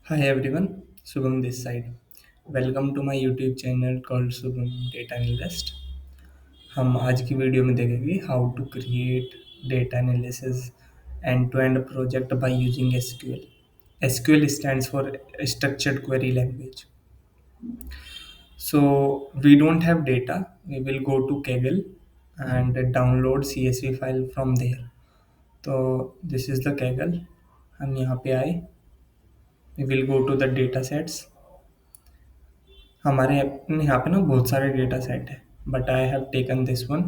Hi everyone, Subham this side. Welcome to my YouTube channel called Subham Data Analyst. हम आज की video में देखेंगे how to create data analysis end to end project by using SQL. SQL stands for Structured Query Language. So we don't have data. We will go to Kaggle and download CSV file from there. तो this is the Kaggle. हम यहाँ पे आए. We will go to the data sets. हमारे यहाँ पे ना बहुत सारे डेटा सेट है but I have taken this one.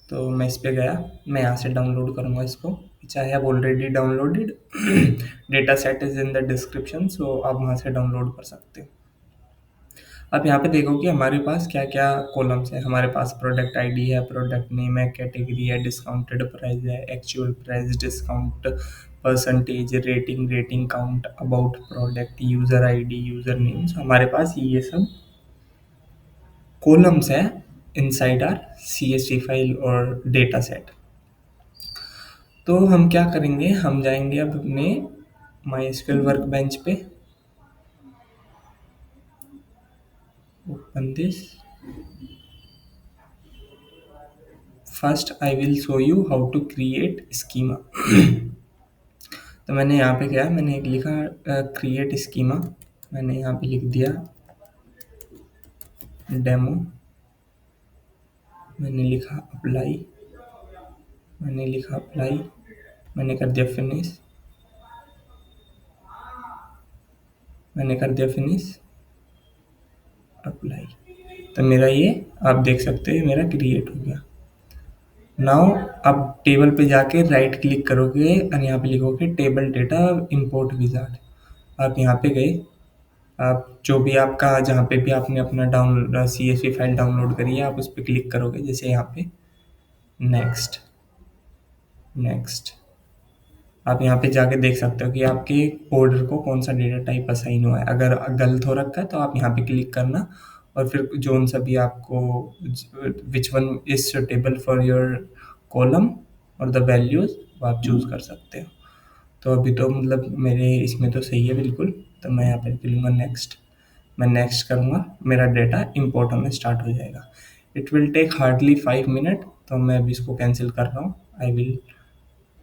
तो मैं इस पे गया, मैं यहाँ से डाउनलोड करूँगा इसको which I have already downloaded. Data set is in the description, so आप वहाँ से डाउनलोड कर सकते हो। अब यहाँ पे देखो कि हमारे पास क्या क्या कॉलम्स है। हमारे पास प्रोडक्ट आईडी है, प्रोडक्ट नेम है, कैटेगरी है, डिस्काउंटेड प्राइस है, actual price, discount percentage, rating, rating count, about product, user ID, user name. हमारे पास ये सब कॉलम्स है इनसाइड आर CSV फाइल और डेटा सेट। तो हम क्या करेंगे, हम जाएंगे अब अपने MySQL वर्कबेंच पे। Open this. First I will show you how to create schema. तो मैंने यहाँ पे क्या, मैंने एक लिखा क्रिएट स्कीमा। मैंने यहाँ पे लिख दिया डेमो। मैंने लिखा अप्लाई। मैंने कर दिया फिनिश। अप्लाई। तो मेरा ये आप देख सकते हो मेरा क्रिएट हो गया। नाउ आप टेबल पे जाके राइट क्लिक करोगे और यहाँ पे लिखोगे टेबल डेटा इंपोर्ट विजार्ड। आप यहाँ पे गए, आप जो भी आपका जहाँ पे भी आपने अपना CSV फाइल डाउनलोड करी है आप उस पर क्लिक करोगे। जैसे यहाँ पे नेक्स्ट, आप यहाँ पे जाके देख सकते हो कि आपके ऑर्डर को कौन सा डेटा टाइप असाइन हुआ है। अगर गलत हो रखा है तो आप यहाँ पे क्लिक करना और फिर जोन सा भी आपको which one is suitable for your column और द वैल्यूज वो आप चूज कर सकते हो। तो अभी तो मतलब मेरे इसमें तो सही है बिल्कुल। तो मैं यहाँ पे करूँगा नेक्स्ट। मैं नेक्स्ट करूँगा, मेरा डेटा इंपोर्ट होना स्टार्ट हो जाएगा। It will take hardly 5 minute. तो मैं अभी इसको कैंसिल कर रहा हूँ। I will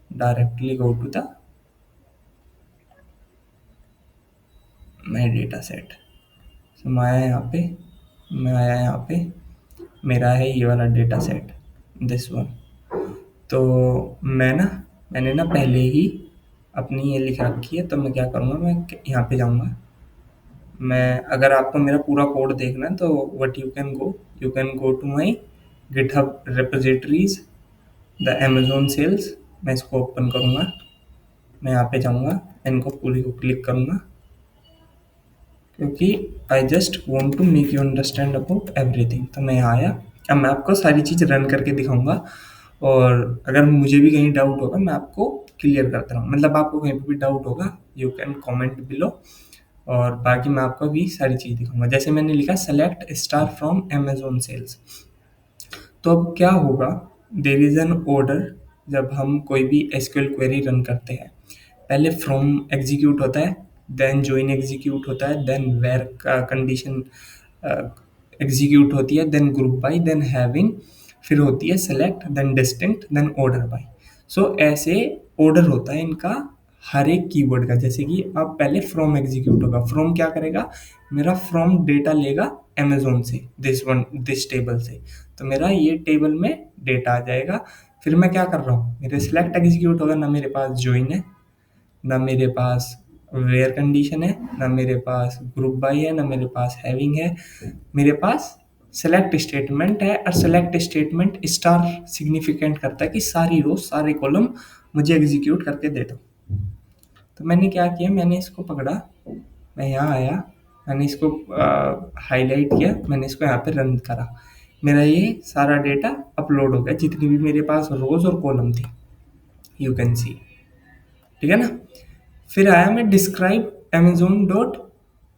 directly go to the my data set. तो मैं आया यहाँ पे मेरा है ये वाला डेटा सेट, दिस वन। तो मैंने ना पहले ही अपनी ये लिख रखी है। तो मैं क्या करूँगा, मैं यहाँ पे जाऊँगा। मैं अगर आपको मेरा पूरा कोड देखना है तो what you can go to my GitHub repositories the Amazon sales. मैं इसको ओपन करूँगा, मैं यहाँ पे जाऊँगा, इनको पूरी को क्लिक करूँगा क्योंकि I just want to make you understand about everything. तो मैं यहाँ आया। अब मैं आपको सारी चीज़ रन करके दिखाऊंगा और अगर मुझे भी कहीं डाउट होगा मैं आपको क्लियर करता रहूँ। मतलब आपको कहीं पर भी डाउट होगा यू कैन कॉमेंट बिलो और बाकी मैं आपको भी सारी चीज़ दिखाऊंगा। जैसे मैंने लिखा select star from Amazon sales. तो अब क्या होगा, देर इज़ एन ऑर्डर। जब हम कोई भी SQL क्वेरी रन करते हैं पहले फ्रॉम एग्जीक्यूट होता है, देन ज्वाइन एग्जीक्यूट होता है, देन वेयर का कंडीशन एग्जीक्यूट होती है, then group by, then having, फिर होती है select, then distinct, then order by. So ऐसे ऑर्डर होता है इनका हर एक कीवर्ड का। जैसे कि अब पहले फ्रॉम एग्जीक्यूट होगा, फ्रॉम क्या करेगा, मेरा फ्रॉम डेटा लेगा अमेजोन से, दिस टेबल से। तो मेरा ये टेबल में डेटा आ जाएगा। फिर मैं क्या कर रहा हूँ, मेरे सिलेक्ट एग्जीक्यूट होगा, ना मेरे पास ज्वाइन है, ना मेरे पास वेयर कंडीशन है, ना मेरे पास ग्रुप बाय है, ना मेरे पास हैविंग है। मेरे पास सेलेक्ट स्टेटमेंट है और सेलेक्ट स्टेटमेंट स्टार सिग्निफिकेंट करता है कि सारी रो सारे कॉलम मुझे एग्जीक्यूट करके दे दो। तो मैंने क्या किया, मैंने इसको पकड़ा, मैं यहाँ आया, मैंने इसको हाईलाइट किया, मैंने इसको यहाँ पे रन करा। मेरा ये सारा डेटा अपलोड हो गया, जितनी भी मेरे पास रोज और कॉलम थी, यू कैन सी। ठीक है ना। फिर आया मैं डिस्क्राइब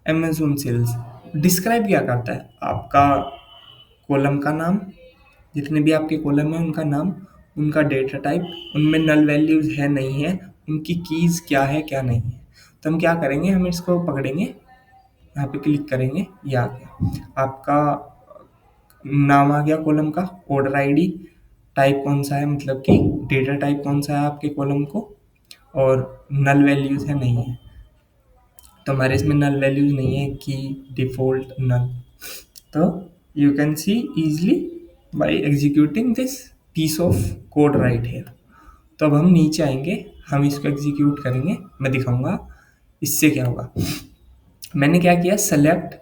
अमेजोन सेल्स। डिस्क्राइब क्या करता है, आपका कॉलम का नाम, जितने भी आपके कॉलम है उनका नाम, उनका डेटा टाइप, उनमें नल वैल्यूज है नहीं है, उनकी कीज क्या है क्या नहीं है। तो हम क्या करेंगे, हम इसको पकड़ेंगे, यहाँ पे क्लिक करेंगे, ये आ गया आपका नाम आ गया कॉलम का, ऑर्डर आईडी, टाइप कौन सा है, मतलब कि डेटा टाइप कौन सा है आपके कॉलम को, और नल वैल्यूज है नहीं है, तो हमारे इसमें नल वैल्यूज नहीं है कि डिफॉल्ट नल। तो you can see easily by executing this piece of code right here. तो अब हम नीचे आएंगे, हम इसको एग्जीक्यूट करेंगे, मैं दिखाऊंगा इससे क्या होगा। मैंने क्या किया, select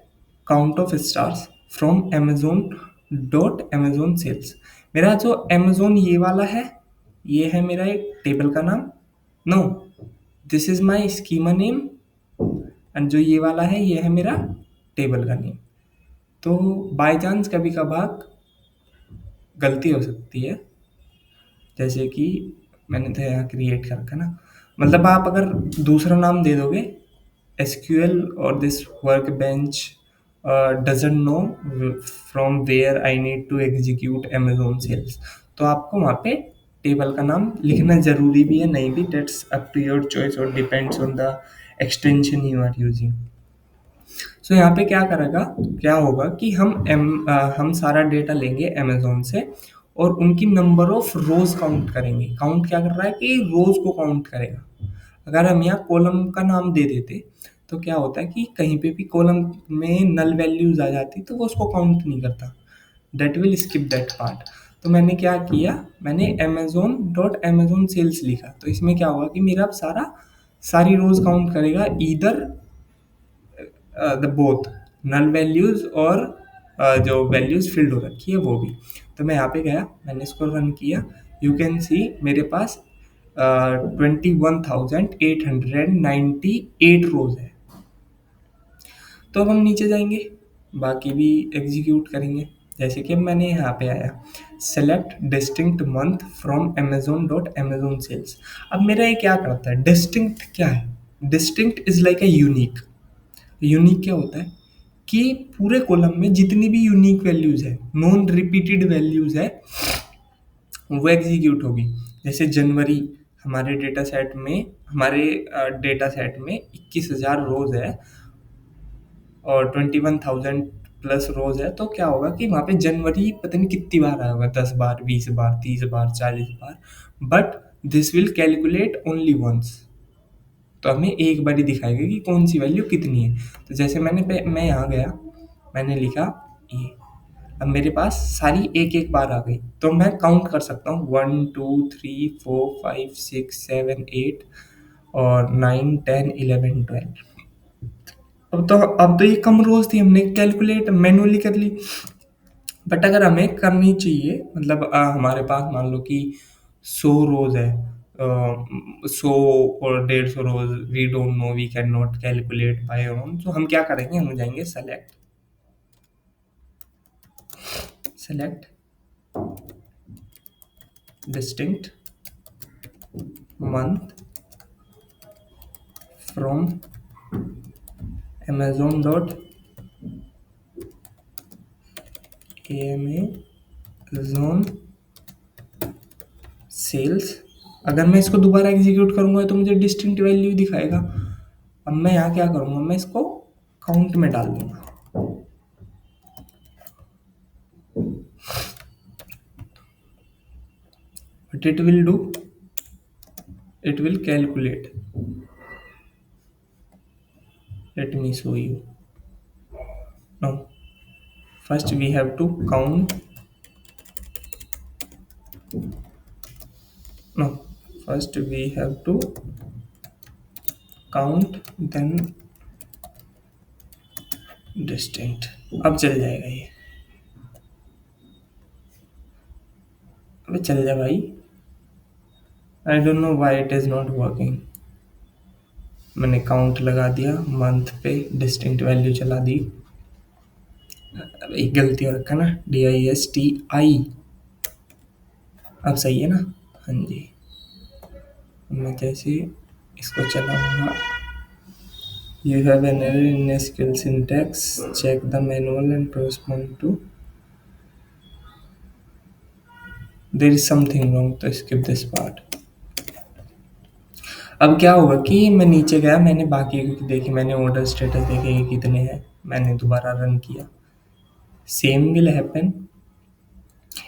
count of stars from Amazon dot Amazon sales. मेरा जो अमेजोन ये वाला है, ये है मेरा एक टेबल का नाम, no this is my schema name, and जो ये वाला है ये है मेरा टेबल का नेम। तो बाय चांस कभी कभार गलती हो सकती है, जैसे कि मैंने तो यहाँ क्रिएट कर रखा ना, मतलब आप अगर दूसरा नाम दे दोगे, एसक्यूएल और this workbench doesn't know from where I need to execute Amazon sales, तो आपको वहाँ पे टेबल का नाम लिखना जरूरी भी है, नहीं भी, that's up to your choice और depends on the extension you are using. So यहाँ पे क्या करेगा, क्या होगा कि हम सारा डेटा लेंगे अमेजोन से और उनकी नंबर ऑफ रोज काउंट करेंगे। काउंट क्या कर रहा है कि रोज को काउंट करेगा। अगर हम यहाँ कॉलम का नाम दे देते तो क्या होता है कि कहीं पे भी कॉलम में नल वैल्यूज आ जाती तो वो उसको काउंट नहीं करता, that will skip that part. तो मैंने क्या किया, मैंने अमेजोन डॉट अमेजोन सेल्स लिखा, तो इसमें क्या होगा कि मेरा अब सारी रोज काउंट करेगा, either the both null values और जो वैल्यूज फिल्ड हो रखी है वो भी। तो मैं यहाँ पे गया, मैंने इसको रन किया, यू कैन सी मेरे पास 21,898 रोज है। तो अब हम नीचे जाएंगे, बाकी भी एग्जीक्यूट करेंगे, जैसे कि अब मैंने यहाँ पे आया, select distinct month from Amazon dot Amazon sales. अब मेरा ये क्या करता है, डिस्टिंक्ट क्या है, distinct is like a unique. Unique क्या होता है कि पूरे कॉलम में जितनी भी यूनिक वैल्यूज है, नॉन रिपीटेड वैल्यूज है, वो एग्जीक्यूट होगी। जैसे जनवरी, हमारे डेटा सेट में 21,000 रोज है और 21,000 प्लस रोज है, तो क्या होगा कि वहाँ पे जनवरी पता नहीं कितनी बार आया होगा, 10 बार, 20 बार, 30 बार, 40 बार, but this will calculate only once. तो हमें एक बार ही दिखाएगा कि कौन सी वैल्यू कितनी है। तो जैसे मैं यहाँ गया, मैंने लिखा ये, अब मेरे पास सारी एक एक बार आ गई, तो मैं काउंट कर सकता हूँ 1 2 3 4 5 6 7 8 और 9 10 11 12। अब तो ये कम रोज थी, हमने कैलकुलेट मैनुअली कर ली, बट अगर हमें करनी चाहिए, मतलब हमारे पास मान लो कि 100 रोज है, 100 और 150 rows, we don't know, we can not calculate by own, तो हम क्या करेंगे, हम जाएंगे select distinct month from Amazon dot Amazon sales. अगर मैं इसको दोबारा एग्जीक्यूट करूंगा तो मुझे डिस्टिंक्ट वैल्यू दिखाएगा। अब मैं यहाँ क्या करूंगा, मैं इसको काउंट में डाल दूंगा, but it will do, it will calculate, let me show you now। first we have to count, no, first we have to count then distinct। अब चल जाएगा ये, अब चल जा भाई, आई don't know why it is not working. मैंने count लगा दिया, मंथ पे डिस्टिंक्ट वैल्यू चला दी, एक गलती हो रखा ना, DISTI, अब सही है ना, हाँ जी। मैं जैसे इसको चलाऊंगा, you have an error in SQL syntax, check the manual and respond to, there is something wrong, तो skip this part। अब क्या होगा कि मैं नीचे गया, मैंने बाकी की देखी, मैंने ऑर्डर स्टेटस देखे कि कितने हैं, मैंने दोबारा रन किया, सेम विल हैपन।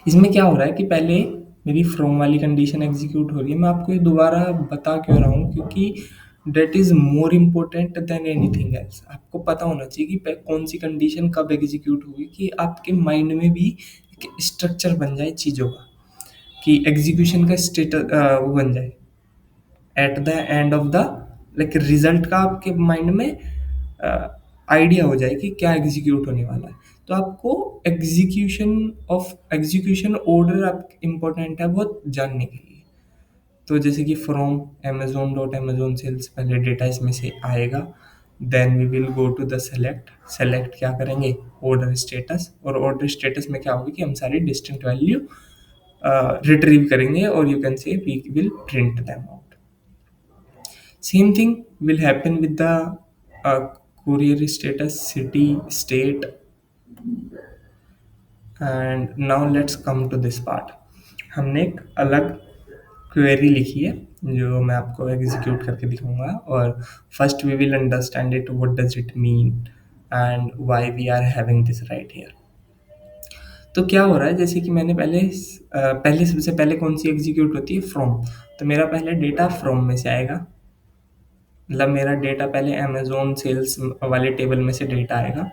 इसमें क्या हो रहा है कि पहले मेरी फ्रॉम वाली कंडीशन एग्जीक्यूट हो रही है। मैं आपको ये दोबारा बता क्यों रहा हूँ, क्योंकि that is more important than anything else. आपको पता होना चाहिए कि कौन सी कंडीशन कब एग्जीक्यूट होगी, कि आपके माइंड में भी एक स्ट्रक्चर बन जाए चीज़ों का, कि एग्जीक्यूशन का स्टेटस वो बन जाए eight the end of the, like result का आपके माइंड में आइडिया हो जाए कि क्या एग्जीक्यूट होने वाला है। तो आपको एग्जीक्यूशन ऑर्डर आप इम्पोर्टेंट है बहुत जानने के लिए। तो जैसे कि from Amazon dot Amazon sales, पहले डेटा इसमें से आएगा, then we will go to the select. Select क्या करेंगे, ऑर्डर स्टेटस, और ऑर्डर स्टेटस में क्या होगा कि हम सारी डिस्टिंक्ट वैल्यू रिट्रीव करेंगे, और you can say we will print them out. Same thing will happen with the courier status, city, state, and now let's come to this part. हमने एक अलग क्वेरी लिखी है जो मैं आपको एग्जीक्यूट करके दिखाऊंगा, और first we will understand it, what does it mean and why we are having this right here. तो क्या हो रहा है, जैसे कि मैंने पहले सबसे पहले कौन सी एग्जीक्यूट होती है, फ्रॉम। तो मेरा पहले डेटा फ्रॉम में से आएगा, मतलब मेरा डेटा पहले अमेजोन सेल्स वाले टेबल में से डेटा आएगा,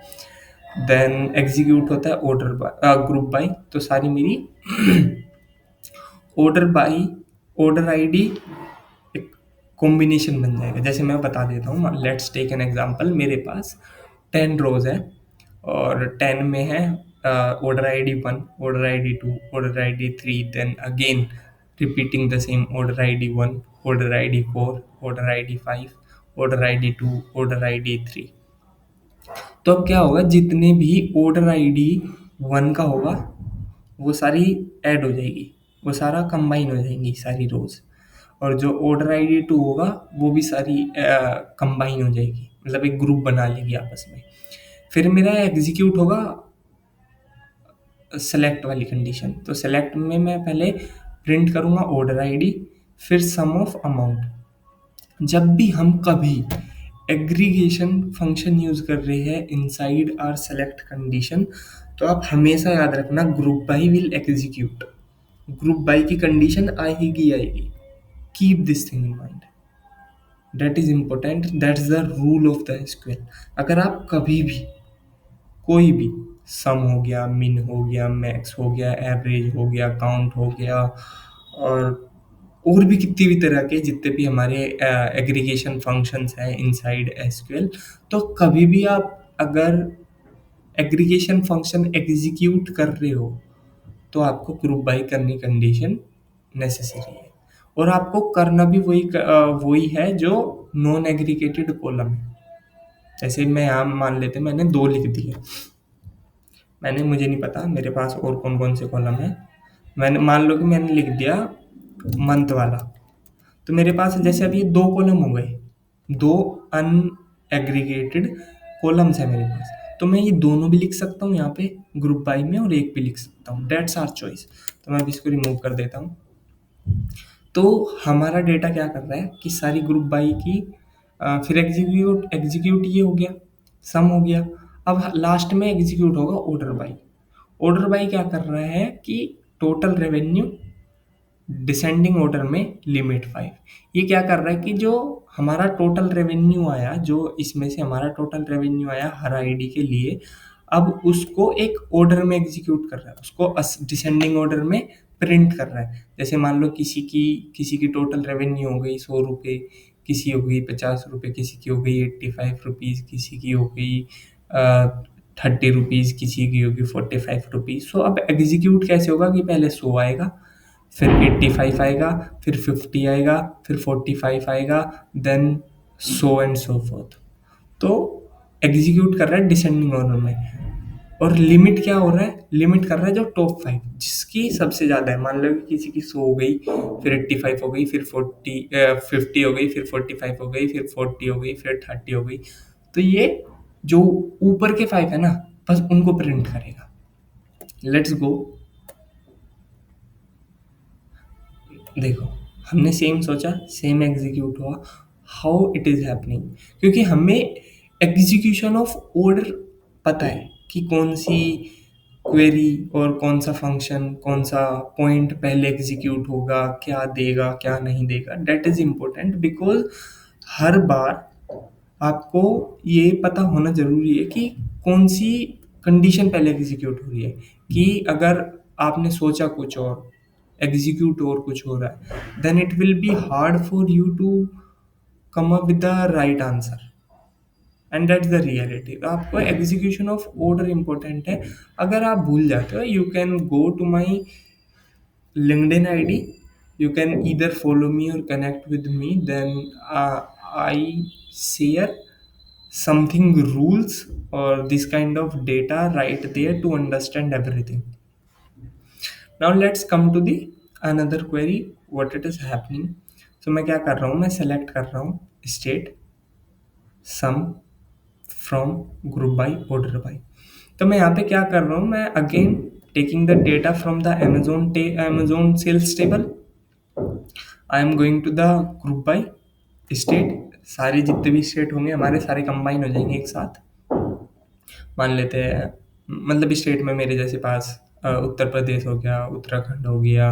देन एग्जीक्यूट होता है ऑर्डर बाय, ग्रुप बाय। तो सारी मेरी ऑर्डर बाय, ऑर्डर आईडी एक कॉम्बिनेशन बन जाएगा। जैसे मैं बता देता हूँ, लेट्स टेक एन एग्जांपल। मेरे पास 10 रोज है, और 10 में है order ID 1, order ID 2, order ID 3, then again repeating the same, order ID 1, order ID 4, order ID 5, order ID 2, order ID 3। तो अब क्या होगा, जितने भी ऑर्डर आईडी 1 का होगा वो सारी ऐड हो जाएगी, वो सारा कंबाइन हो जाएंगी सारी रोज, और जो ऑर्डर आईडी 2 होगा वो भी सारी कंबाइन हो जाएगी, मतलब एक ग्रुप बना लेगी आपस में। फिर मेरा एग्जीक्यूट होगा सेलेक्ट वाली कंडीशन। तो सेलेक्ट में मैं पहले प्रिंट करूंगा ऑर्डर आईडी, फिर सम ऑफ अमाउंट। जब भी हम कभी एग्रीगेशन फंक्शन यूज कर रहे हैं इनसाइड आर सेलेक्ट कंडीशन, तो आप हमेशा याद रखना group by will execute, group by की कंडीशन आएगी आएगी। Keep this thing in mind, that is important, that's the rule of the SQL. अगर आप कभी भी कोई भी सम हो गया, मिन हो गया, मैक्स हो गया, एवरेज हो गया, काउंट हो गया, और भी कितनी भी तरह के जितने भी हमारे एग्रीगेशन फंक्शंस हैं इनसाइड एसक्यूएल, तो कभी भी आप अगर एग्रीगेशन फंक्शन एग्जीक्यूट कर रहे हो तो आपको ग्रुप बाई करनी कंडीशन नेसेसरी है, और आपको करना भी वही है जो नॉन एग्रीगेटेड कॉलम है। जैसे मैं यहाँ मान लेते मैंने 2 लिख दिए, मुझे नहीं पता मेरे पास और कौन कौन से कॉलम है। मैंने मान लो कि मैंने लिख दिया मंथ वाला, तो मेरे पास जैसे अभी 2 कॉलम हो गए, 2 अनएग्रीगेटेड कॉलम्स है मेरे पास। तो मैं ये दोनों भी लिख सकता हूँ यहाँ पे ग्रुप बाई में, और एक भी लिख सकता हूँ, डेट्स आर चॉइस। तो मैं अभी इसको रिमूव कर देता हूँ। तो हमारा डेटा क्या कर रहा है कि सारी ग्रुप बाई की फिर एग्जीक्यूट एग्जीक्यूट ये हो गया, सम हो गया। अब लास्ट में एग्जीक्यूट होगा ऑर्डर बाई। ऑर्डर बाई क्या कर रहा है कि टोटल रेवेन्यू डिसेंडिंग ऑर्डर में लिमिट 5। ये क्या कर रहा है कि जो हमारा टोटल रेवेन्यू आया, जो इसमें से हमारा टोटल रेवेन्यू आया हर आईडी के लिए, अब उसको एक ऑर्डर में एग्जीक्यूट कर रहा है, उसको डिसेंडिंग ऑर्डर में प्रिंट कर रहा है। जैसे मान लो किसी की टोटल रेवेन्यू हो गई 100 रुपये, किसी हो गई 50 रुपये, किसी की हो गई 85 रुपीज़, किसी की हो गई 30 रुपीज़, किसी की होगी 45 रुपीज़। सो अब एग्जीक्यूट कैसे होगा कि पहले 100 आएगा, फिर 85 आएगा, फिर 50 आएगा, फिर 45 आएगा, then so and so forth. तो एग्जीक्यूट कर रहा है डिसेंडिंग ऑर्डर में। और लिमिट क्या हो रहा है, लिमिट कर रहा है जो टॉप 5 जिसकी सबसे ज़्यादा है। मान लो कि किसी की 100 हो गई, फिर 85 हो गई, फिर 50 हो गई, फिर 45 हो गई, फिर 40 हो गई, फिर 30 हो गई। तो ये जो ऊपर के 5 है ना, बस उनको प्रिंट करेगा। लेट्स गो, देखो हमने सेम सोचा, सेम एग्जीक्यूट हुआ। How it is happening? क्योंकि हमें एग्जीक्यूशन ऑफ ऑर्डर पता है कि कौन सी क्वेरी और कौन सा फंक्शन, कौन सा पॉइंट पहले एग्जीक्यूट होगा, क्या देगा, क्या नहीं देगा। दैट इज़ इम्पोर्टेंट बिकॉज हर बार आपको ये पता होना ज़रूरी है कि कौन सी कंडीशन पहले एग्जीक्यूट हो रही है। कि अगर आपने सोचा कुछ और एग्जीक्यूट और कुछ हो रहा है, then it will be hard for you to come up with the right answer, and that's the reality. तो आपको एग्जीक्यूशन ऑफ ऑर्डर इंपॉर्टेंट है। अगर आप भूल जाते हो, you can go to my LinkedIn ID. You can either follow me or connect with me. Then I share something rules or this kind of data right there to understand everything. Now let's come to the another query, what it is happening. So मैं क्या कर रहा हूँ, मैं select कर रहा हूँ state sum from group by order by। तो मैं यहाँ पे क्या कर रहा हूँ, मैं again taking the data from the Amazon sales table। I am going to the group by state. सारे जितने भी स्टेट होंगे हमारे सारे कंबाइन हो जाएंगे एक साथ। मान लेते हैं, मतलब स्टेट में मेरे जैसे पास उत्तर प्रदेश हो गया, उत्तराखंड हो गया,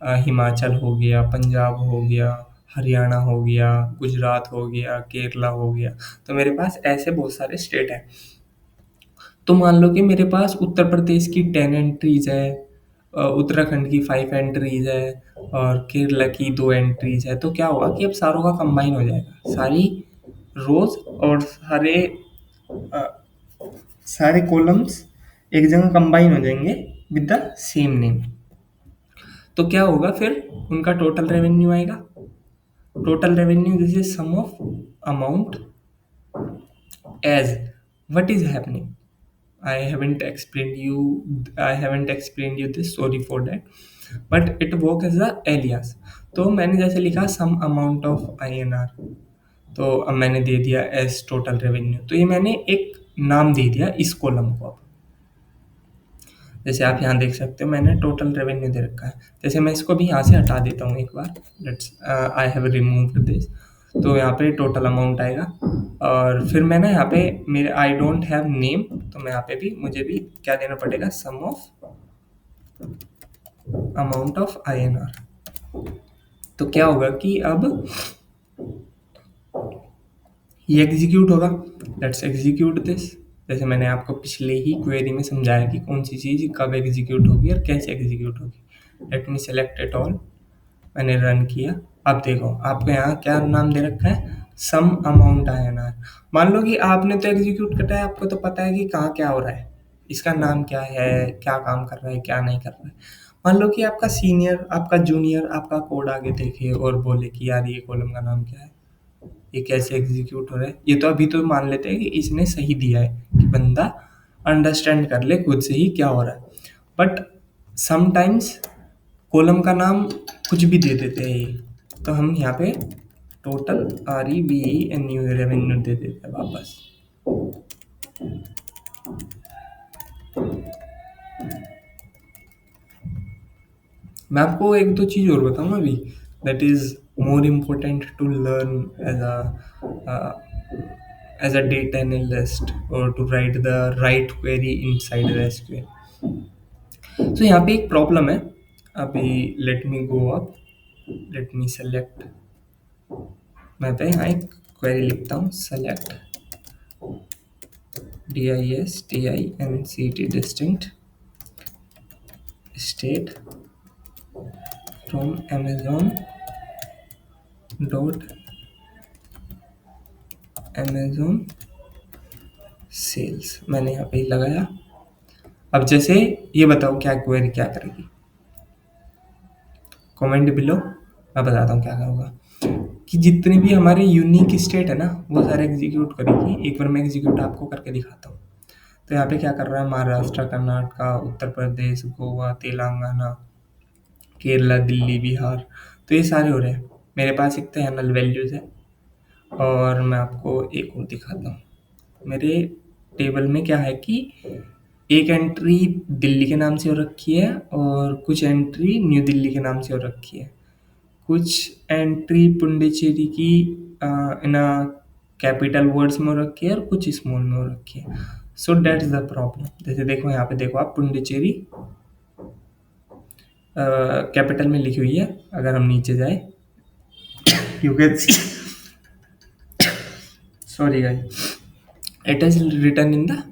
हिमाचल हो गया, पंजाब हो गया, हरियाणा हो गया, गुजरात हो गया, केरला हो गया। तो मेरे पास ऐसे बहुत सारे स्टेट हैं। तो मान लो कि मेरे पास उत्तर प्रदेश की 10 एंट्रीज है, उत्तराखंड की 5 एंट्रीज है, और केरला की 2 एंट्रीज है। तो क्या होगा कि अब सारों का कंबाइन हो जाएगा, सारी रोज और अ, सारे कॉलम्स एक जगह कंबाइन हो जाएंगे विद द सेम नेम। तो क्या होगा फिर, उनका टोटल रेवेन्यू आएगा। Total revenue this is sum of amount as what is happening. I haven't explained you this, sorry for that, but it works as a alias। तो मैंने जैसे लिखा सम अमाउंट ऑफ INR, तो अब मैंने दे दिया as total revenue. तो ये मैंने एक नाम दे दिया इस कॉलम को। अब जैसे आप यहाँ देख सकते हो मैंने टोटल रेवेन्यू दे रखा है। जैसे मैं इसको भी यहाँ से हटा देता हूँ एक बार, let's I have removed this. तो यहाँ पे टोटल अमाउंट आएगा, और फिर मैं ना यहाँ पे मेरे आई डोंट हैव नेम, तो मैं यहाँ पे भी मुझे भी क्या देना पड़ेगा, सम ऑफ अमाउंट ऑफ INR। तो क्या होगा कि अब ये एग्जीक्यूट होगा। Let's execute this. जैसे मैंने आपको पिछले ही क्वेरी में समझाया कि कौन सी चीज़ कब एग्जीक्यूट होगी और कैसे एग्जीक्यूट होगी। Late me select it all. मैंने रन किया। अब देखो आपको यहाँ क्या नाम दे रखा है, सम अमाउंट INR। मान लो कि आपने तो एग्जीक्यूट कटा है, आपको तो पता है कि कहाँ क्या हो रहा है, इसका नाम क्या है, क्या काम कर रहा है, क्या नहीं कर रहा है। मान लो कि आपका सीनियर, आपका जूनियर आपका कोड आगे देखे और बोले कि यार ये कॉलम का नाम क्या है, ये कैसे एग्जीक्यूट हो रहा है। ये तो अभी तो मान लेते हैं कि इसने सही दिया है, कि बंदा अंडरस्टैंड कर ले खुद से ही क्या हो रहा है। बट समटाइम्स कॉलम का नाम कुछ भी दे देते हैं ये, तो हम यहाँ पे टोटल REVENU रेवेन्यू दे देते हैं वापस। मैं आपको एक दो चीज़ और बताऊंगा अभी, that is more important to learn as a data analyst और to write the right query inside the SQL। तो यहाँ पे एक प्रॉब्लम है। अभी let me go up, let me select. मैं पे यहाँ एक क्वेरी लिखता हूँ, select DISTINCT distinct state from Amazon sales. मैंने यहाँ पे ही लगाया। अब जैसे ये बताओ क्या क्वेरी क्या करेगी, कमेंट बिलो, मैं बताता हूँ क्या होगा। कि जितने भी हमारे यूनिक स्टेट है ना, वो सारे एग्जीक्यूट करेगी। एक बार मैं एग्जीक्यूट आपको करके दिखाता हूँ। तो यहाँ पे क्या कर रहा है, महाराष्ट्र, कर्नाटका, उत्तर प्रदेश, गोवा, तेलंगाना, केरला, दिल्ली, बिहार। तो ये सारे हो रहे हैं। मेरे पास एक तो यहाँ नल वैल्यूज है, और मैं आपको एक और दिखाता हूँ। मेरे टेबल में क्या है कि एक एंट्री दिल्ली के नाम से हो रखी है, और कुछ एंट्री न्यू दिल्ली के नाम से हो रखी है, कुछ एंट्री पुंडीचेरी की इन कैपिटल वर्ड्स में हो रखी है और कुछ स्मॉल में हो रखी है। सो दैट इज द प्रॉब्लम। जैसे देखो यहाँ पे देखो आप पुंडीचेरी कैपिटल में लिखी हुई है। अगर हम नीचे जाए you can see, sorry guys, it is written in the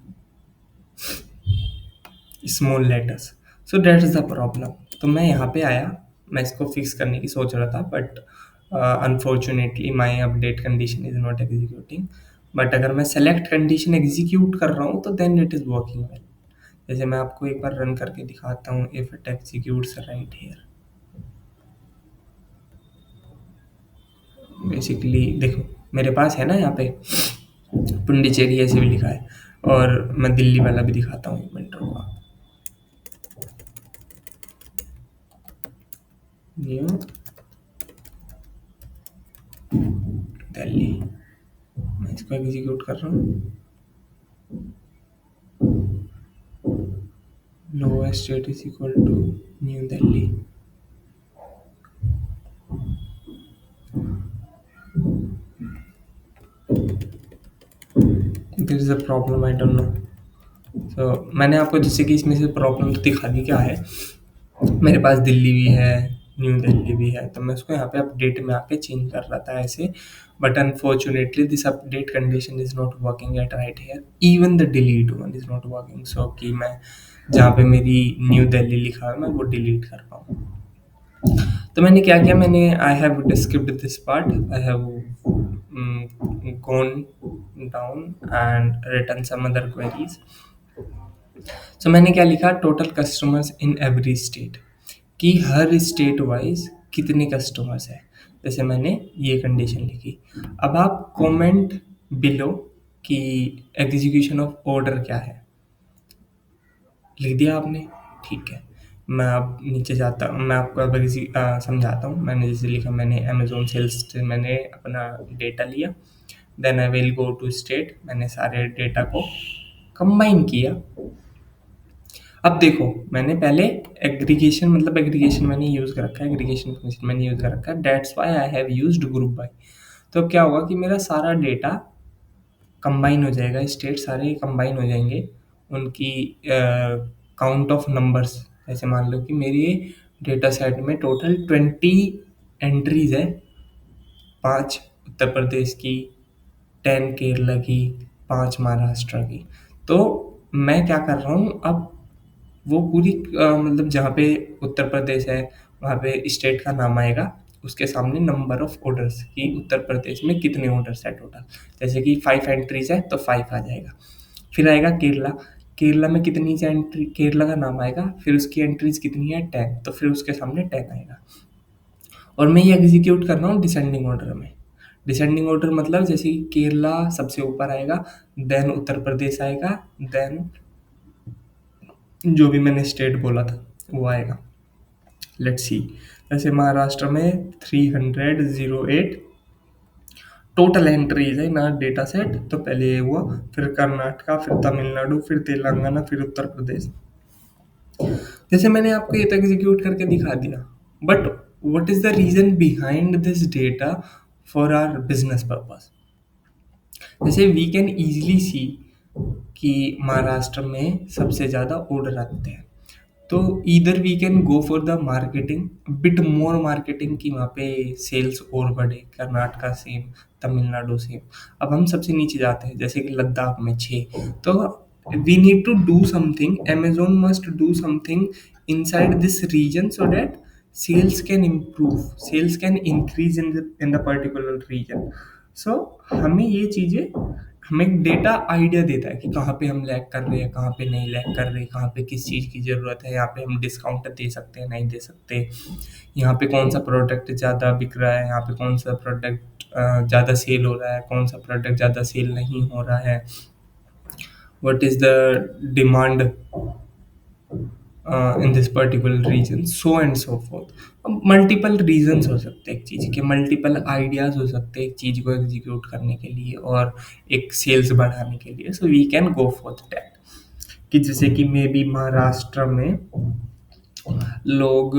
small letters. So that is the problem. तो मैं यहाँ पे आया, मैं इसको फिक्स करने की सोच रहा था, but unfortunately my update condition is not executing. But अगर मैं सेलेक्ट कंडीशन एग्जीक्यूट कर रहा हूँ तो then it is working well. जैसे मैं आपको एक बार रन करके दिखाता हूँ, if it executes right here. Basically देखो मेरे पास है ना यहाँ पे पुंडीचेरी ऐसे भी लिखा है, और मैं दिल्ली वाला भी दिखाता हूँ, एक मिनट रुको आप। न्यू दिल्ली, मैं इसको एग्जीक्यूट कर रहा हूँ। Lower state is equal to New Delhi. This is a problem, I don't know. तो मैंने आपको जैसे कि इसमें से प्रॉब्लम तो दिखा दी क्या है। मेरे पास दिल्ली भी है, न्यू दिल्ली भी है, तो मैं उसको यहाँ पे अपडेट में आके चेंज कर रहा था ऐसे। But unfortunately this update condition is not working at right here, even the delete one is not working. So कि मैं जहाँ पे मेरी न्यू दिल्ली लिखा है मैं वो डिलीट कर पाऊँ। तो मैंने क्या किया, मैंने I have skipped this part, I have gone down and written some other queries. सो मैंने क्या लिखा, total customers in every state, कि हर स्टेट वाइज कितने कस्टमर्स हैं। जैसे मैंने ये कंडीशन लिखी। अब आप कमेंट बिलो कि एग्जीक्यूशन ऑफ ऑर्डर क्या है, लिख दिया आपने, ठीक है। मैं अब नीचे जाता हूँ, मैं आपको अब समझाता हूँ। मैंने जैसे लिखा, मैंने अमेजोन सेल्स से मैंने अपना डेटा लिया, then I will go to state, मैंने सारे डेटा को कंबाइन किया। अब देखो मैंने पहले एग्रीगेशन, मतलब एग्रीगेशन मैंने यूज़ कर रखा है, एग्रीगेशन फंक्शन मैंने यूज़ कर रखा है, that's why I have used group by. तो क्या होगा कि मेरा सारा डेटा कंबाइन हो जाएगा, स्टेट सारे कंबाइन हो जाएंगे, उनकी काउंट ऑफ नंबर्स। जैसे मान लो कि मेरे डेटा सेट में टोटल 20 एंट्रीज है, 5 उत्तर प्रदेश की, 10 केरला की, 5 महाराष्ट्र की। तो मैं क्या कर रहा हूँ अब, वो पूरी मतलब जहाँ पे उत्तर प्रदेश है वहाँ पे स्टेट का नाम आएगा, उसके सामने नंबर ऑफ ऑर्डर्स कि उत्तर प्रदेश में कितने ऑर्डर्स है टोटल। जैसे कि 5 एंट्रीज है तो 5 आ जाएगा। फिर आएगा केरला, केरला में कितनी सी एंट्री, केरला का नाम आएगा, फिर उसकी एंट्रीज कितनी है 10, तो फिर उसके सामने 10 आएगा। और मैं ये एग्जीक्यूट कर रहा हूँ डिसेंडिंग ऑर्डर में। डिसेंडिंग ऑर्डर मतलब जैसे कि केरला सबसे ऊपर आएगा, देन उत्तर प्रदेश आएगा, देन जो भी मैंने स्टेट बोला था वो आएगा। लेट्स सी, जैसे महाराष्ट्र में 308 टोटल एंट्रीज है ना डेटा सेट। तो पहले ये हुआ, फिर कर्नाटका, फिर तमिलनाडु, फिर तेलंगाना, फिर उत्तर प्रदेश। जैसे मैंने आपको ये तो एग्जीक्यूट करके दिखा दिया, but what is the reason behind this data for our business purpose. जैसे वी कैन इजीली सी कि महाराष्ट्र में सबसे ज़्यादा ऑर्डर आते हैं, तो either we can go for the marketing, bit more marketing, कि वहाँ पे सेल्स और बढ़े। Karnataka same, Tamil Nadu same. अब हम सबसे नीचे जाते हैं, जैसे कि लद्दाख में 6, तो we need to do something, Amazon must do something inside this region so that sales can improve, sales can increase in the particular region. So हमें ये चीज़ें, हमें डेटा आइडिया देता है कि कहाँ पे हम लैग कर रहे हैं, कहाँ पे नहीं लैग कर रहे, कहाँ पे किस चीज़ की ज़रूरत है, यहाँ पे हम डिस्काउंट दे सकते हैं नहीं दे सकते, यहाँ पे कौन सा प्रोडक्ट ज़्यादा बिक रहा है, यहाँ पे कौन सा प्रोडक्ट ज़्यादा सेल हो रहा है, कौन सा प्रोडक्ट ज़्यादा सेल नहीं हो रहा है, what is the demand in this particular region, so and so forth. Multiple reasons हो सकते हैं एक चीज़ के, मल्टीपल आइडियाज़ हो सकते हैं एक चीज़ को एग्जीक्यूट करने के लिए और एक सेल्स बढ़ाने के लिए। So we can go for that, कि जैसे कि मे बी महाराष्ट्र में लोग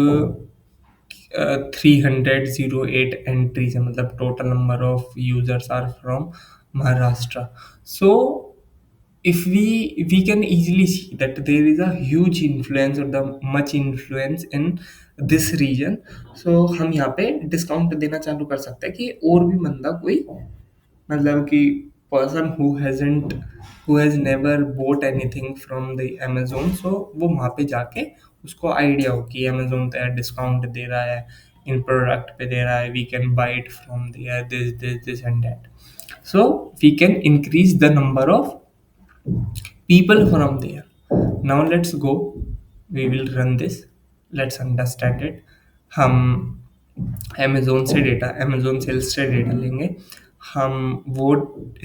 308 एंट्रीज है, मतलब total number of users are from Maharashtra. So if we can easily see that there is a huge influence or the much influence in this region. So हम यहाँ पे डिस्काउंट देना चालू कर सकते हैं कि और भी बंदा कोई, मतलब कि person who has never bought anything from the Amazon, so वो वहाँ पे जाके उसको आइडिया हो कि अमेजोन तो यार डिस्काउंट दे रहा है, इन प्रोडक्ट पे दे रहा है, we can buy it from there, this and that. So we can increase the number of people from there. Now let's go, we will run this, let's understand it. हम Amazon से data, Amazon sales से data लेंगे. हम वो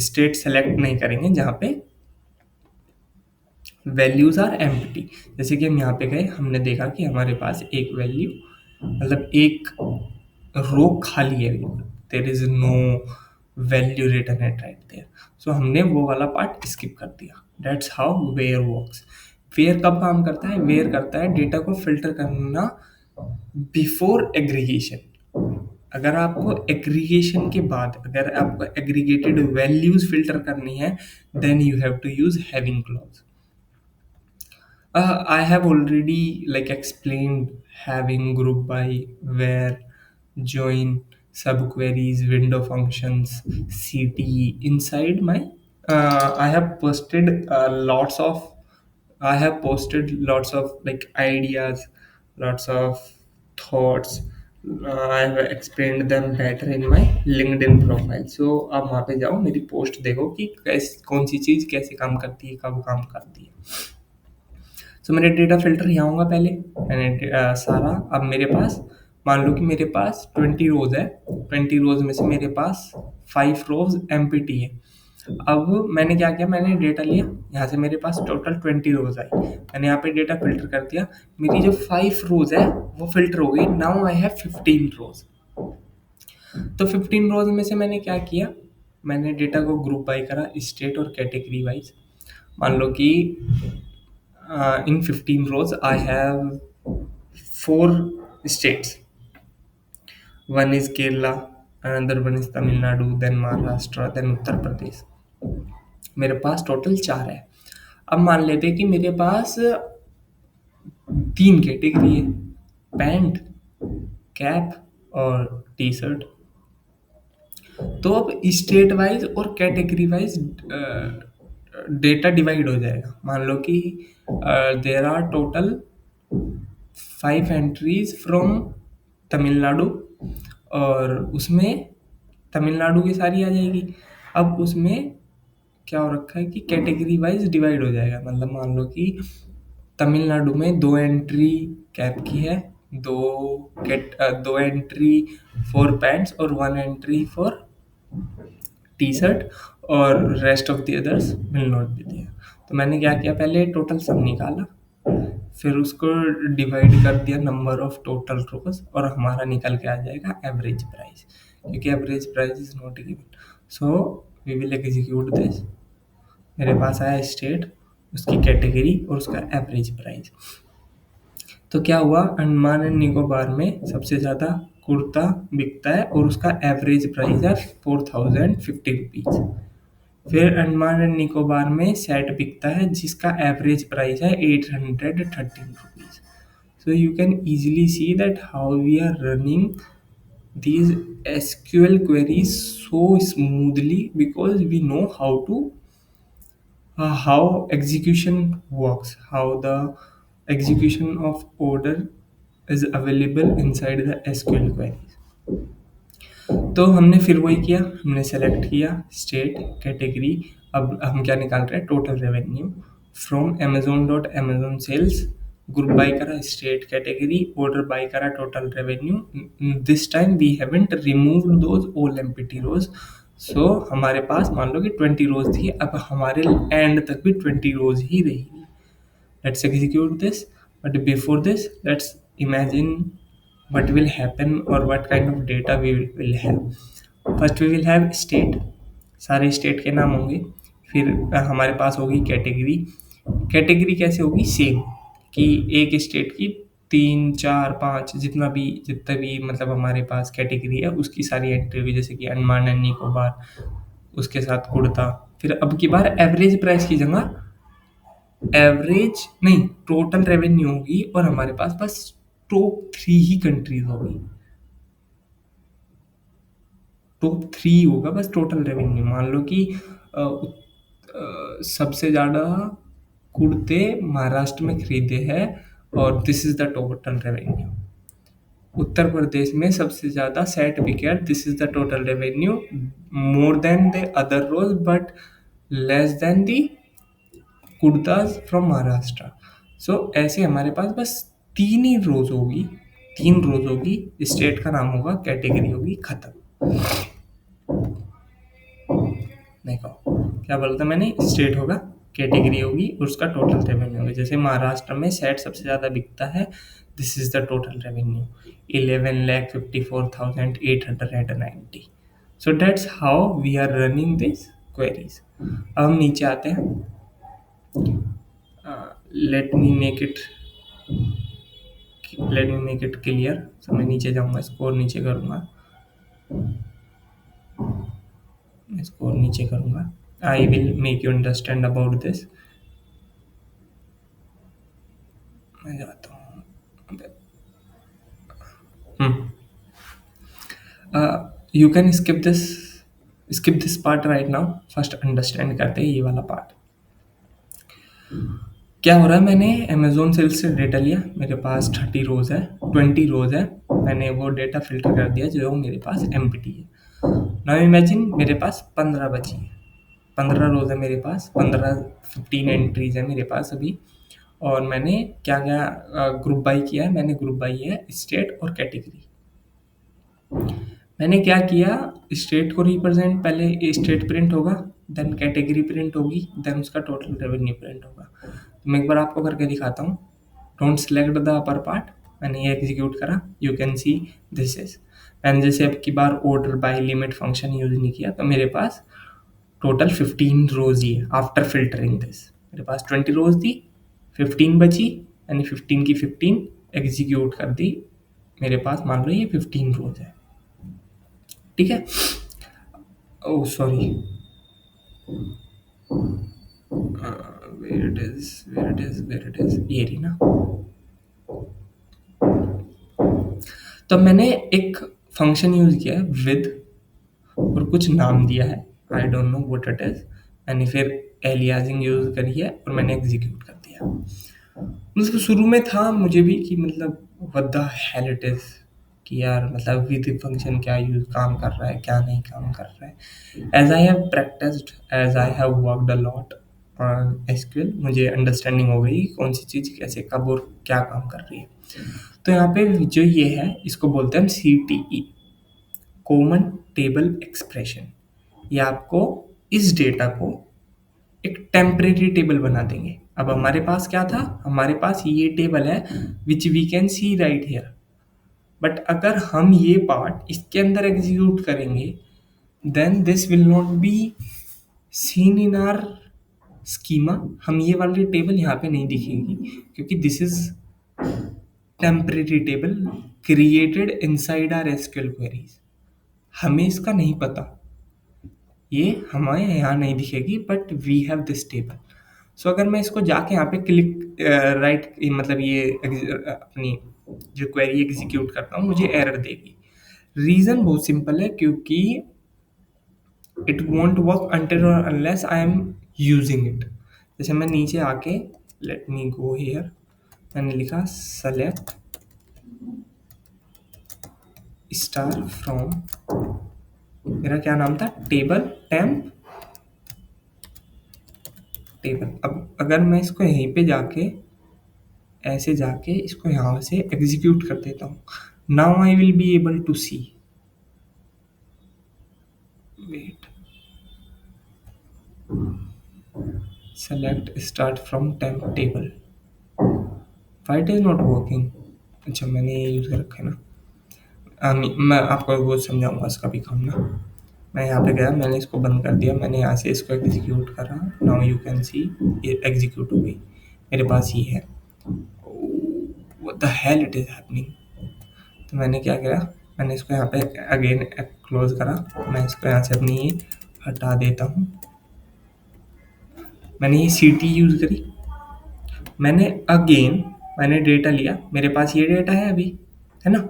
state select नहीं करेंगे जहाँ पे वैल्यूज आर एम्प्टी. जैसे कि हम यहाँ पे गए, हमने देखा कि हमारे पास एक वैल्यू, मतलब एक रो खाली है, there is no value return at right there. So हमने वो वाला पार्ट स्किप कर दिया. That's how where works. Where कब काम करता है? वेयर करता है डेटा को फिल्टर करना बिफोर एग्रीगेशन. अगर आपको एग्रीगेशन के बाद, अगर आपको एग्रीगेटेड वैल्यूज फिल्टर करनी है, then you have to use having clause. I have already like explained having group by, where, join, subqueries, window functions, CT inside my. I have posted I have posted lots of like ideas, lots of thoughts. I have explained them better in my LinkedIn profile. So आप वहाँ पे जाओ, मेरी post देखो कि कौन सी चीज़ कैसे काम करती है, कब काम करती है. सो मेरे डेटा फिल्टर यहाँ होगा. पहले मैंने सारा, अब मेरे पास मान लो कि मेरे पास 20 रोज है. 20 रोज में से मेरे पास 5 रोज एम्प्टी है. अब मैंने क्या किया, मैंने डेटा लिया, यहाँ से मेरे पास टोटल 20 रोज आई. मैंने यहाँ पे डेटा फिल्टर कर दिया. मेरी जो 5 रोज है वो फिल्टर हो गई. नाउ आई हैव 15 रोज. तो 15 रोज में से मैंने क्या किया, मैंने डेटा को ग्रुप बाई करा स्टेट और कैटेगरी वाइज. मान लो कि in 15 rows I have 4 states. One is Kerala, another one is Tamil Nadu, then Maharashtra, then Uttar Pradesh. मेरे पास टोटल 4 है. अब मान लेते हैं कि मेरे पास 3 कैटेगरी है, पैंट, कैप और टी शर्ट. तो अब स्टेट वाइज और कैटेगरी वाइज डेटा डिवाइड हो जाएगा. मान लो कि there are total 5 entries from Tamil Nadu, और उसमें तमिलनाडु की सारी आ जाएगी. अब उसमें क्या हो रखा है कि कैटेगरी वाइज डिवाइड हो जाएगा. मतलब मान लो कि तमिलनाडु में 2 एंट्री कैप की है, 2 एंट्री फॉर पैंट्स और 1 एंट्री फॉर टी शर्ट, और rest of the others will not be there. तो मैंने क्या किया, पहले टोटल सब निकाला, फिर उसको डिवाइड कर दिया नंबर ऑफ टोटल रोज, और हमारा निकल के आ जाएगा एवरेज प्राइस, क्योंकि average price is not given. So we will execute this. मेरे पास आया स्टेट, उसकी कैटेगरी और उसका एवरेज प्राइस. तो क्या हुआ, अंडमान एंड निकोबार में सबसे ज़्यादा कुर्ता बिकता है और उसका एवरेज प्राइस है 4050 रुपीज़. फिर अंडमान एंड निकोबार में सेट बिकता है जिसका एवरेज प्राइस है 813 rupees. So you can easily see that how we are running these SQL queries so smoothly, because we know how execution works, how the execution of order is available inside the SQL queries. तो हमने फिर वही किया, हमने select किया state, category. अब हम क्या निकाल रहे हैं, total revenue from amazon sales. Group by करा स्टेट कैटेगरी, ऑर्डर बाय करा total revenue. This time we haven't removed those all empty rows. So हमारे पास मान लो कि 20 रोज थी, अब हमारे एंड तक भी 20 रोज ही रहेगी. Let's execute this, but before this let's imagine what will happen or what kind of data we will have. First we will have state, सारे स्टेट के नाम होंगे. फिर हमारे पास होगी कैटेगरी. कैटेगरी कैसे होगी, सेम कि एक स्टेट की 3, 4, 5 जितना भी मतलब हमारे पास कैटेगरी है उसकी सारी एंट्री हुई, जैसे कि अंडमान एंड निकोबार, उसके साथ कुर्ता। फिर अब की बार एवरेज प्राइस की जगह एवरेज नहीं, टोटल रेवेन्यू होगी और हमारे पास बस टॉप 3 ही कंट्रीज होगी। टॉप 3 होगा बस टोटल रेवेन्यू। मान लो कि सबसे ज़्यादा कुर्ते महाराष्ट्र में खरीदे हैं और this is the total revenue. Uttar Pradesh में सबसे ज़्यादा सेट विकेट, this is the total revenue, more than the other rows but less than the kurtas from Maharashtra. So ऐसे हमारे पास बस 3 ही रोज होगी, 3 रोज होगी, स्टेट का नाम होगा, कैटेगरी होगी, खत्म। देखो क्या बोलता मैंने, स्टेट होगा, कैटेगरी होगी और उसका टोटल रेवेन्यू होगा। जैसे महाराष्ट्र में सेट सबसे ज़्यादा बिकता है, this is the total revenue 11,54,890। So that's how we are running this queries. अब हम नीचे आते हैं। Let me make it clear. So मैं नीचे जाऊंगा, स्कोर नीचे करूंगा, स्कोर नीचे करूंगा। I will make you understand about this. मैं जाता हूँ। You can skip this part right now. First understand करते हैं ये वाला पार्ट। क्या हो रहा है, मैंने अमेजोन सेल्स से डेटा लिया, मेरे पास 30 रोज है, 20 रोज है, मैंने वो डेटा फिल्टर कर दिया जो मेरे पास एम्प्टी है। नाउ इमेजिन मेरे पास 15 बची है, 15 रोज है मेरे पास, 15 एंट्रीज है मेरे पास अभी। और मैंने क्या क्या ग्रुप बाई किया है, मैंने ग्रुप बाई है स्टेट और कैटेगरी। मैंने क्या किया, स्टेट को रिप्रेजेंट, पहले स्टेट प्रिंट होगा, देन कैटेगरी प्रिंट होगी, देन उसका टोटल रेवेन्यू प्रिंट होगा। तो मैं एक बार आपको करके दिखाता हूँ। Don't select the upper part. मैंने ये एग्जीक्यूट करा, you can see this is. मैंने जैसे अब की बार order by limit function use नहीं किया, तो मेरे पास टोटल 15 रोज ही है आफ्टर फिल्टरिंग दिस। मेरे पास 20 रोज थी, 15 बची, यानी 15 की 15 एग्जीक्यूट कर दी। मेरे पास मान लो ये 15 रोज है, ठीक है। Oh sorry, where it is, ये रही ना। तो मैंने एक फंक्शन यूज किया है विद और कुछ नाम दिया है, आई don't know what it is. मैंने फिर एलियासिंग यूज करी है और मैंने एग्जीक्यूट कर दिया। मतलब शुरू में था मुझे भी कि मतलब what the hell it is, कि यार मतलब विद फंक्शन क्या यूज काम कर रहा है, क्या नहीं काम कर रहा है। As I have practised, as I have worked a lot on SQL, मुझे अंडरस्टैंडिंग हो गई कौन सी चीज़ कैसे कब और क्या काम कर रही है। तो यहाँ पे जो ये है इसको बोलते हैं हम CTE, कॉमन टेबल एक्सप्रेशन। ये आपको इस डेटा को एक टेम्परेरी टेबल बना देंगे। अब हमारे पास क्या था, हमारे पास ये टेबल है which we can see right here, but अगर हम ये पार्ट इसके अंदर एग्जीक्यूट करेंगे then this will not be seen in our schema. हम ये वाली टेबल यहाँ पे नहीं दिखेगी क्योंकि this is temporary table created inside our SQL queries. हमें इसका नहीं पता, ये हमें यहाँ नहीं दिखेगी, but we have this table. So अगर मैं इसको जाके यहाँ पे क्लिक राइट मतलब ये अपनी जो क्वेरी एग्जीक्यूट करता हूँ मुझे एरर देगी। रीज़न बहुत सिंपल है, क्योंकि इट वॉन्ट वर्क अंटिल और unless I am using it. जैसे मैं नीचे आके, लेट मी गो हियर, मैंने लिखा सेलेक्ट स्टार फ्रॉम, मेरा क्या नाम था, टेबल टेम्प टेबल। अब अगर मैं इसको यहीं पे जाके ऐसे जाके इसको यहाँ से एग्जीक्यूट कर देता हूँ, now I will be able to see, wait, select start from temp table, why it is not working. अच्छा मैंने ये यूज़ कर रखा है ना। मैं आपको वो समझाऊंगा इसका भी काम ना। मैं यहाँ पे गया, मैंने इसको बंद कर दिया, मैंने यहाँ से इसको एग्जीक्यूट करा, नाउ यू कैन सी ये एग्जीक्यूट हो गई, मेरे पास ये है। What the hell it is happening. तो मैंने क्या किया, मैंने इसको यहाँ पे अगेन क्लोज करा। मैं इसको यहाँ से अपनी ये हटा देता हूँ। मैंने ये सीटी यूज़ करी। मैंने अगेन मैंने डेटा लिया, मेरे पास ये डेटा है अभी, है ना।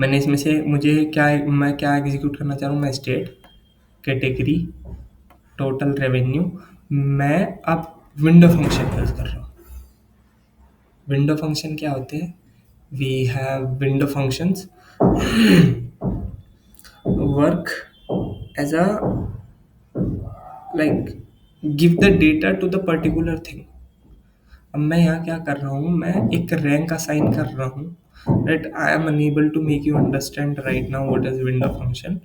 मैंने इसमें से मुझे क्या, मैं क्या एग्जीक्यूट करना चाह रहा हूँ, मैं स्टेट, कैटेगरी, टोटल रेवेन्यू, मैं अब विंडो फंक्शन यूज़ कर रहा हूँ। विंडो फंक्शन क्या होते हैं? We have window functions work as a like give the data to the particular thing. अब मैं यहाँ क्या कर रहा हूँ, मैं एक रैंक असाइन कर रहा हूँ। That I am unable to make you understand right now what is window function,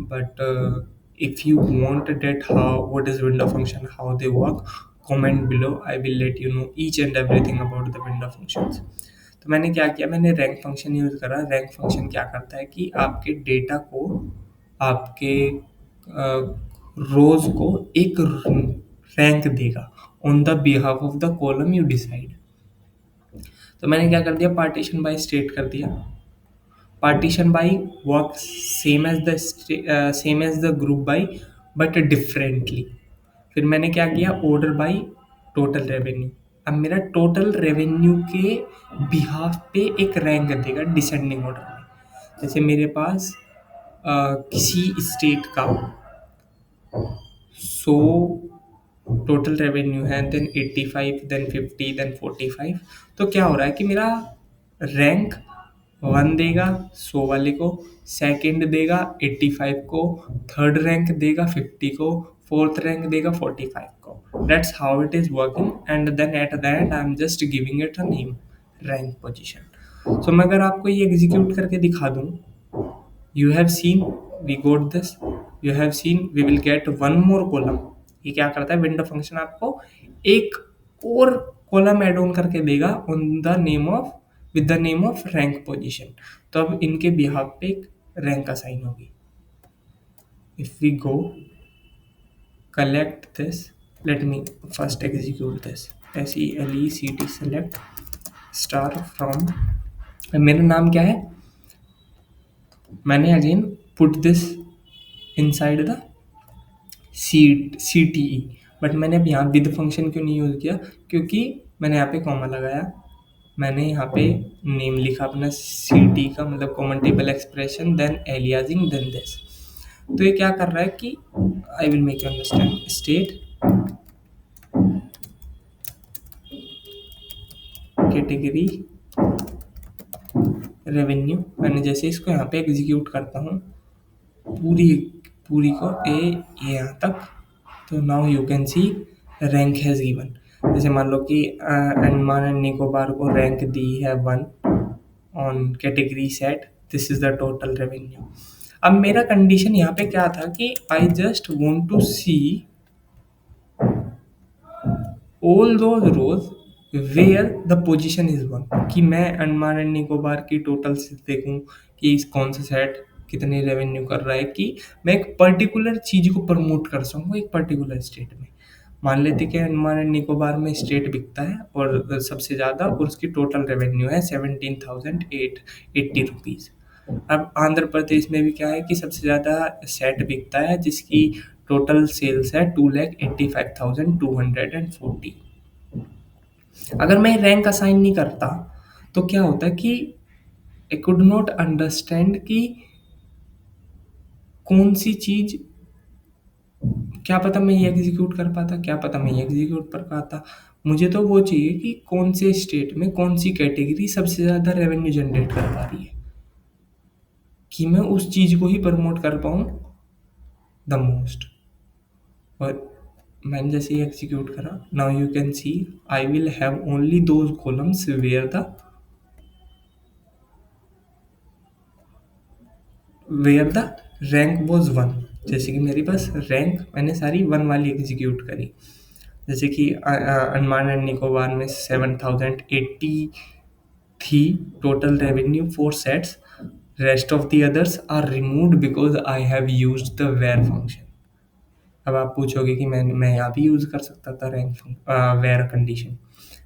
but if you want that how what is window function, how they work, comment below. I will let you know each and everything about the window functions. तो मैंने क्या किया, मैंने rank function use करा। Rank function क्या करता है कि आपके डेटा को, आपके रोज को एक रैंक देगा on the behalf of the column you decide. तो मैंने क्या कर दिया, पार्टीशन बाय स्टेट कर दिया। Partition by work same as the group by but differently. फिर मैंने क्या किया, ऑर्डर बाय टोटल रेवेन्यू। अब मेरा टोटल रेवेन्यू के बिहाफ पे एक रैंक देगा डिसेंडिंग ऑर्डर में। जैसे मेरे पास किसी स्टेट का 100 टोटल रेवेन्यू है, देन 85, देन 50, देन 45। तो क्या हो रहा है कि मेरा रैंक 1 देगा 100 वाले को, सेकंड देगा 85 को, थर्ड रैंक देगा 50 को, फोर्थ रैंक देगा 45 को। That's how it is working, and then at the end I am just giving it a name, rank position. So मैं अगर आपको ये एग्जीक्यूट करके दिखा दूं, you have seen we got this, you have seen we will get one more column। ये क्या करता है, विंडो फंक्शन आपको एक और कॉलम ऐड ऑन करके देगा on the name of, with the name of rank position. तो अब इनके बिहाफ पे एक रैंक असाइन होगी। If we go collect this, let me first execute this, SELECT select star from, मेरा नाम क्या है, मैंने again put this inside the CTE, but मैंने अब यहाँ विद फंक्शन क्यों नहीं यूज़ किया, क्योंकि मैंने यहाँ पे कॉमा लगाया, मैंने यहाँ पे नेम लिखा अपना CT का, मतलब common table expression, then aliasing, then this. तो ये क्या कर रहा है कि I will make you understand, state category revenue. मैंने जैसे इसको यहाँ पे एग्जीक्यूट करता हूँ पूरी पूरी को ए यहाँ तक, तो now you can C rank has given. जैसे मान लो कि अंडमान एंड निकोबार को रैंक दी है 1 on category set, this is the total revenue. अब मेरा कंडीशन यहाँ पे क्या था कि I just want to see all those rows where the position is 1, कि मैं अंडमान एंड निकोबार की टोटल से देखूं कि कौन सा सेट कितने रेवेन्यू कर रहा है, कि मैं एक पर्टिकुलर चीज को प्रमोट कर सकूँ एक पर्टिकुलर स्टेट में। मान लेते कि अंडमान एंड निकोबार में स्टेट बिकता है और सबसे ज़्यादा, और उसकी टोटल रेवेन्यू है 17,880 रुपीज़। अब आंध्र प्रदेश में भी क्या है कि सबसे ज़्यादा सेट बिकता है जिसकी टोटल सेल्स है 2,85,240। अगर मैं रैंक असाइन नहीं करता तो क्या होता है कि आई कुड नॉट अंडरस्टैंड कि कौन सी चीज़, क्या पता मैं ये एग्जीक्यूट कर पाता, क्या पता मैं ये एग्जीक्यूट कर पाता। मुझे तो वो चाहिए कि कौन से स्टेट में कौन सी कैटेगरी सबसे ज़्यादा रेवेन्यू जनरेट कर पा रही है, कि मैं उस चीज़ को ही प्रमोट कर पाऊँ द मोस्ट। और मैंने जैसे ही एग्जीक्यूट करा, now you can see I will have only those columns where the rank was 1। जैसे कि मेरे पास रैंक मैंने सारी 1 वाली एग्जीक्यूट करी। जैसे कि अंडमान एंड निकोबार में 7,080 थी total revenue 4 sets, rest of the others are removed because I have used the where function. अब आप पूछोगे कि मैं यहाँ भी यूज़ कर सकता था रैंक वेयर कंडीशन,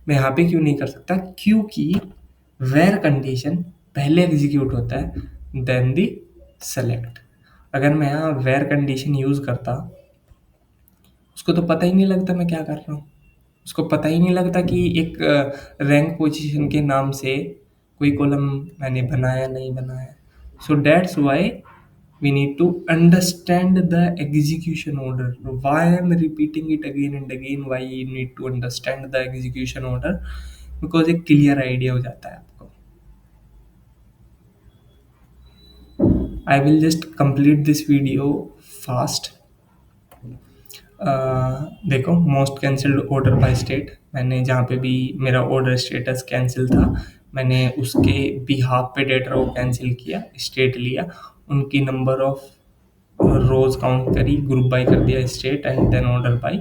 मैं यहाँ पे क्यों नहीं कर सकता? क्योंकि वेर कंडीशन पहले एग्जीक्यूट होता है देन दी सेलेक्ट। अगर मैं यहाँ वेर कंडीशन यूज करता, उसको तो पता ही नहीं लगता मैं क्या कर रहा हूँ। उसको पता ही नहीं लगता कि एक रैंक पोजीशन के नाम से कोई कॉलम मैंने बनाया नहीं बनाया। So that's why we need to understand the execution order. Why I'm repeating it again and again, why you need to understand the execution order? Because एक clear idea हो जाता है आपको। I will just complete this video fast. देखो, most cancelled order by state, मैंने जहाँ पे भी मेरा ऑर्डर स्टेटस कैंसिल था, मैंने उसके बिहाफ पे डेटा को कैंसिल किया, स्टेट लिया, उनकी नंबर ऑफ रोज काउंट करी, ग्रुप बाय कर दिया state, and then order by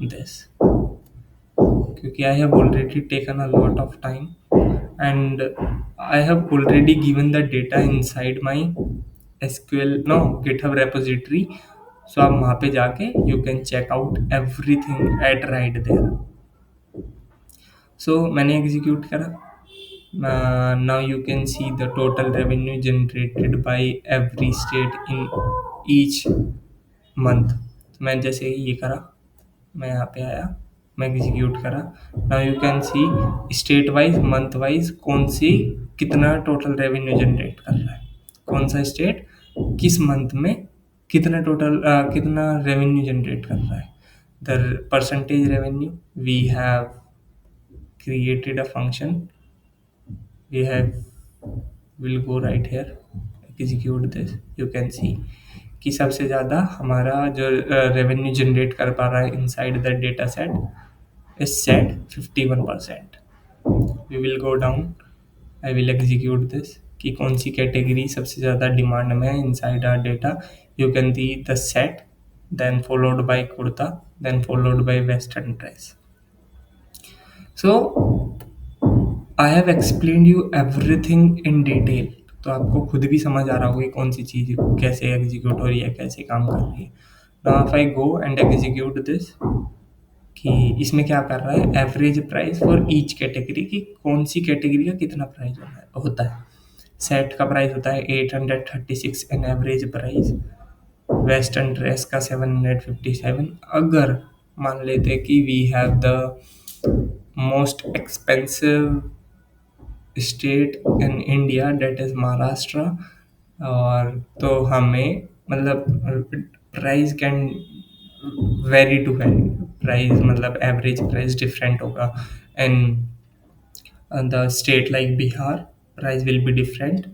this. क्योंकि I have already taken a lot of time and I have already given the data inside my SQL no GitHub repository, so आप वहाँ पे जाके you can check out everything at right there. So मैंने एग्जीक्यूट करा, now you can see the total revenue generated by every state in each month। मैं जैसे ही ये करा, मैं यहाँ पे आया, मैं एग्जीक्यूट करा, now you can C state wise month wise कौन सी कितना टोटल रेवेन्यू जनरेट कर रहा है, कौन सा स्टेट किस मंथ में कितना टोटल कितना रेवेन्यू जनरेट कर रहा है। The percentage revenue, we have created a function, we have will go right here, execute this, you can see कि सबसे ज़्यादा हमारा जो रेवेन्यू जनरेट कर पा रहा है inside the data set is set 51%। We will go down, I will execute this कि कौन सी कैटेगरी सबसे ज़्यादा डिमांड में है inside our data. You can see the set, then followed by kurta, then followed by western dress. So I have explain you everything in detail, तो आपको खुद भी समझ आ रहा होगा कि कौन सी चीज़ कैसे एग्जीक्यूट हो रही है, कैसे काम कर रही है। Now if I go and execute this कि इसमें क्या कर रहा है, average price for each category की कौन सी कैटेगरी का कितना प्राइस होता है। सेट का प्राइस होता है 836 an average price, western dress का 757। अगर मान लेते कि we have the most expensive state in India that is Maharashtra, और तो हमें मतलब price can vary to vary, price मतलब एवरेज प्राइस डिफरेंट होगा। And the state like Bihar price will be different,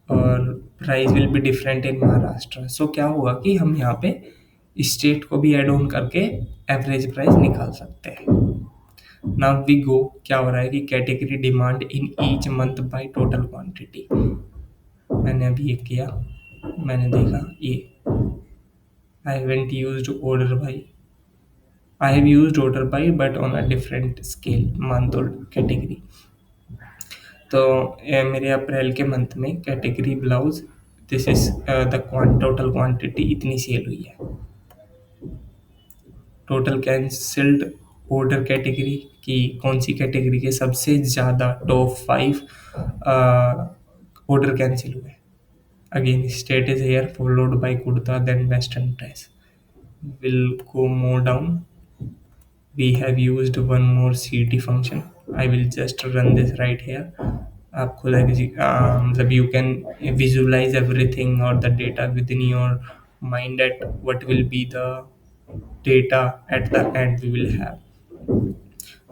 और price will be different in Maharashtra. So क्या होगा कि हम यहाँ पे स्टेट को भी एड ऑन करके एवरेज प्राइस निकाल सकते हैं। नाउ वी गो, क्या हो रहा है कि category demand in each month by total quantity, मैंने अभी ये किया, मैंने देखा ये I haven't used order by, I have used order by but on a different scale, month और कैटेगरी। तो मेरे अप्रैल के मंथ में category blouse, this is the total quantity इतनी सेल हुई है। टोटल कैंसिल्ड ऑर्डर कैटेगरी की कौन सी कैटेगरी के सबसे ज़्यादा टॉप 5 ऑर्डर कैंसिल हुए। Again state is here, followed by kurta, then western dress. Will go more down, we have used one more CT function, I will just run this right here। आप खुद मतलब you can visualize everything or the data within your mind at what will be the data at the end we will have।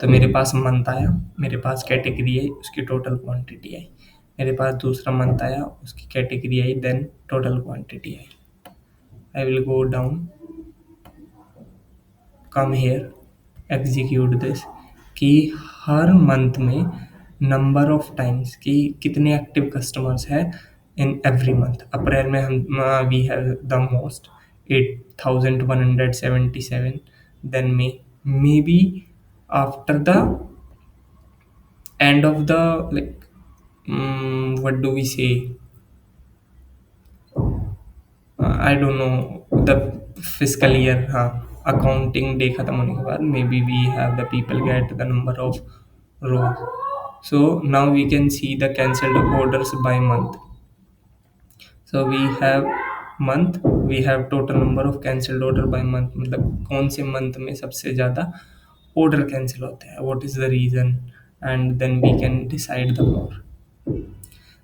तो मेरे पास month आया, मेरे पास category आई, उसकी total quantity आई, मेरे पास दूसरा मंथ आया, उसकी कैटेगरी आई, देन टोटल क्वांटिटी आई। I will go down, come here, execute this कि हर मंथ में नंबर ऑफ टाइम्स कि कितने एक्टिव कस्टमर्स हैं इन एवरी मंथ। अप्रैल में हम we have the most 8177, then may be after the end of the like what do we say, I don't know the physical year, हाँ accounting day खत्म होने के बाद may be we have the people get the number of row. So now we can see the cancelled orders by month. So we have month, we have total number of cancelled order by month, मतलब कौन से month में सबसे ज़्यादा order cancel होते हैं, what is the reason, and then we can decide the more.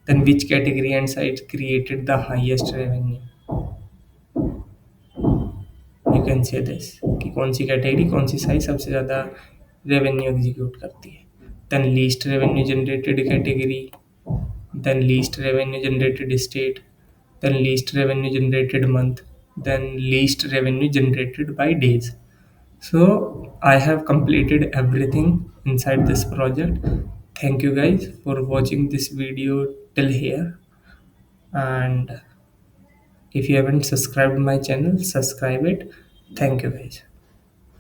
Then which category and site created the highest revenue. You can say this कि कौन सी कैटेगरी कौन सी साइट सबसे ज़्यादा रेवेन्यू एग्जीक्यूट करती है. Then least revenue generated category, then least revenue generated state, then least revenue generated month, then least revenue generated by days. So I have completed everything inside this project. Thank you guys for watching this video till here, and if you haven't subscribed my channel, subscribe it. Thank you guys.